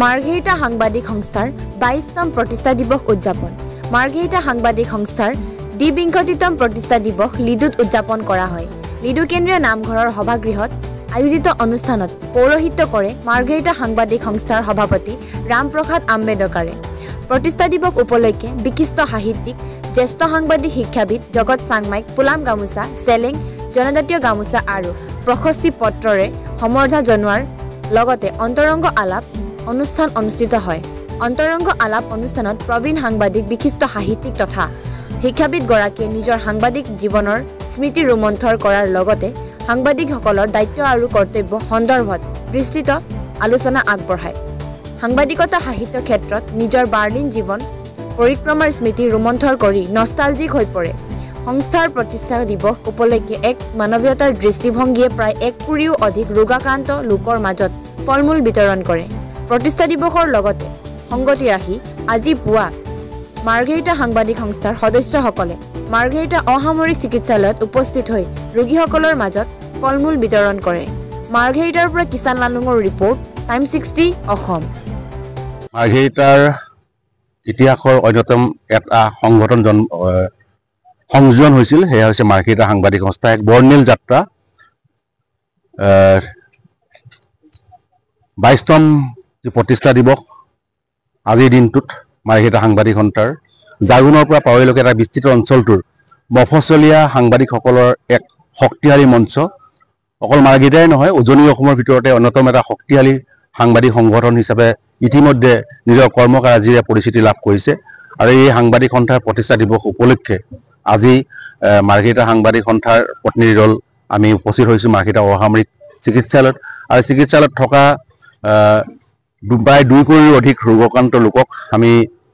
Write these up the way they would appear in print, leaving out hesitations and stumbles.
মাৰ্ঘেৰিটা সাংবাদিক সংস্থাৰ 22তম প্ৰতিষ্ঠা দিৱস উদযাপন। মাৰ্ঘেৰিটা সাংবাদিক সংস্থাৰ দ্বিবিংশতিতম প্ৰতিষ্ঠা দিৱস লিডুত উদযাপন কৰা হয়। লিডু কেন্দ্ৰীয় নামঘৰৰ সভাগৃহত আয়োজিত অনুষ্ঠানত পৌৰোহিত্য কৰে মাৰ্ঘেৰিটা সাংবাদিক সংস্থাৰ সভাপতি ৰামপ্ৰসাদ আম্বেদকাৰে। প্ৰতিষ্ঠা দিৱস উপলক্ষে বিশিষ্ট সাহিত্যিক, জ্যেষ্ঠ সাংবাদিক, শিক্ষাবিদ জগত চাংমাইক ফুলাম গামোচা, চেলেং, জনজাতীয় গামোচা আৰু প্ৰশস্তি পত্ৰৰে সম্বৰ্ধনা জনোৱাৰ লগতে অন্তৰংগ আলাপ অনুষ্ঠান অনুষ্ঠিত হয়। অন্তৰংগ আলাপ অনুষ্ঠানত প্ৰবীণ সাংবাদিক, বিশিষ্ট সাহিত্যিক তথা শিক্ষাবিদগৰাকীয়ে নিজৰ সাংবাদিক জীৱনৰ স্মৃতি ৰোমন্থৰ কৰাৰ লগতে সাংবাদিকসকলৰ দায়িত্ব আৰু কৰ্তব্য সন্দৰ্ভত বিস্তৃত আলোচনা আগবঢ়ায়। সাংবাদিকতা সাহিত্য ক্ষেত্ৰত নিজৰ বাৰ্লিন জীৱন পৰিক্ৰমাৰ স্মৃতি ৰোমন্থৰ কৰি নষ্টালজিক হৈ পৰে। সংস্থাৰ প্ৰতিষ্ঠা দিৱস উপলক্ষে এক মানৱীয়তাৰ দৃষ্টিভংগীয়ে প্ৰায় 1 কোটিৰো অধিক ৰোগাক্ৰান্ত লোকৰ মাজত ফল-মূল বিতৰণ কৰে। প্ৰতিষ্ঠা দিৱসৰ লগতে সংগতি ৰাখি আজি পুৱা মাৰ্ঘেৰিটা সাংবাদিক সংস্থাৰ সদস্যসকলে মাৰ্ঘেৰিটা অসামৰিক চিকিৎসালয়ত উপস্থিত হৈ ৰোগীসকলৰ মাজত ফল-মূল বিতৰণ কৰে। মাৰ্ঘেৰিটাৰ পৰা কিষাণ লালুঙৰ ৰিপৰ্ট, টাইম 60 অসম। মাৰ্ঘেৰিটাৰ ইতিহাসৰ অন্যতম এটা সংযোজন হৈছিল, সেয়া হৈছে মাৰ্ঘেৰিটা সাংবাদিক সংস্থা। এক বৰ্ণিল যাত্ৰা। 22তম প্ৰতিষ্ঠা দিৱস আজিৰ দিনটোত মাৰ্ঘেৰিটা সাংবাদিক সংস্থাৰ জাগুনৰ পৰা পাৱৈলৈকে এটা বিস্তৃত অঞ্চলটোৰ মফচলীয়া সাংবাদিকসকলৰ এক শক্তিশালী মঞ্চ। অকল মাৰ্ঘেৰিটাই নহয়, উজনি অসমৰ ভিতৰতে অন্যতম এটা শক্তিশালী সাংবাদিক সংগঠন হিচাপে ইতিমধ্যে নিজৰ কৰ্মকাৰাজিৰে পৰিচিতি লাভ কৰিছে। আৰু এই সাংবাদিক সংস্থাৰ প্ৰতিষ্ঠা দিৱস উপলক্ষে আজি মাৰ্ঘেৰিটা সাংবাদিক সংস্থাৰ প্ৰতিনিধি দল আমি উপস্থিত হৈছোঁ মাৰ্ঘেৰিটা অসামৰিক চিকিৎসালয়ত। আৰু চিকিৎসালয়ত থকা প্ৰায় 2 কোটিৰো অধিক ৰোগাক্ৰান্ত লোকক আমি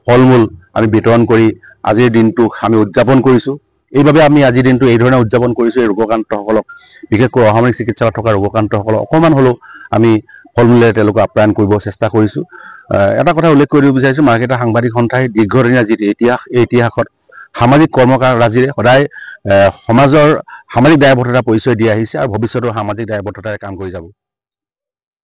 ফল-মূল আমি বিতৰণ কৰি আজিৰ দিনটো আমি উদযাপন কৰিছোঁ। এইবাবে আমি আজিৰ দিনটো এই ধৰণে উদযাপন কৰিছোঁ। এই ৰোগাক্ৰান্তসকলক, বিশেষকৈ অসামৰিক চিকিৎসালয়ত থকা ৰোগাক্ৰান্তসকলক অকণমান হ'লেও আমি ফল-মূলেৰে তেওঁলোকক আপ্যায়ন কৰিব চেষ্টা কৰিছোঁ। এটা কথা উল্লেখ কৰিব বিচাৰিছোঁ, মাৰ্ঘেৰিটা সাংবাদিক সংস্থাই দীৰ্ঘদিনীয়া যি ইতিহাস, এই ইতিহাসত সামাজিক কৰ্মকাৰাজিৰে সদায় সমাজৰ সামাজিক দায়বদ্ধতা পৰিচয় দি আহিছে আৰু ভৱিষ্যতেও সামাজিক দায়বদ্ধতাৰে কাম কৰি যাব।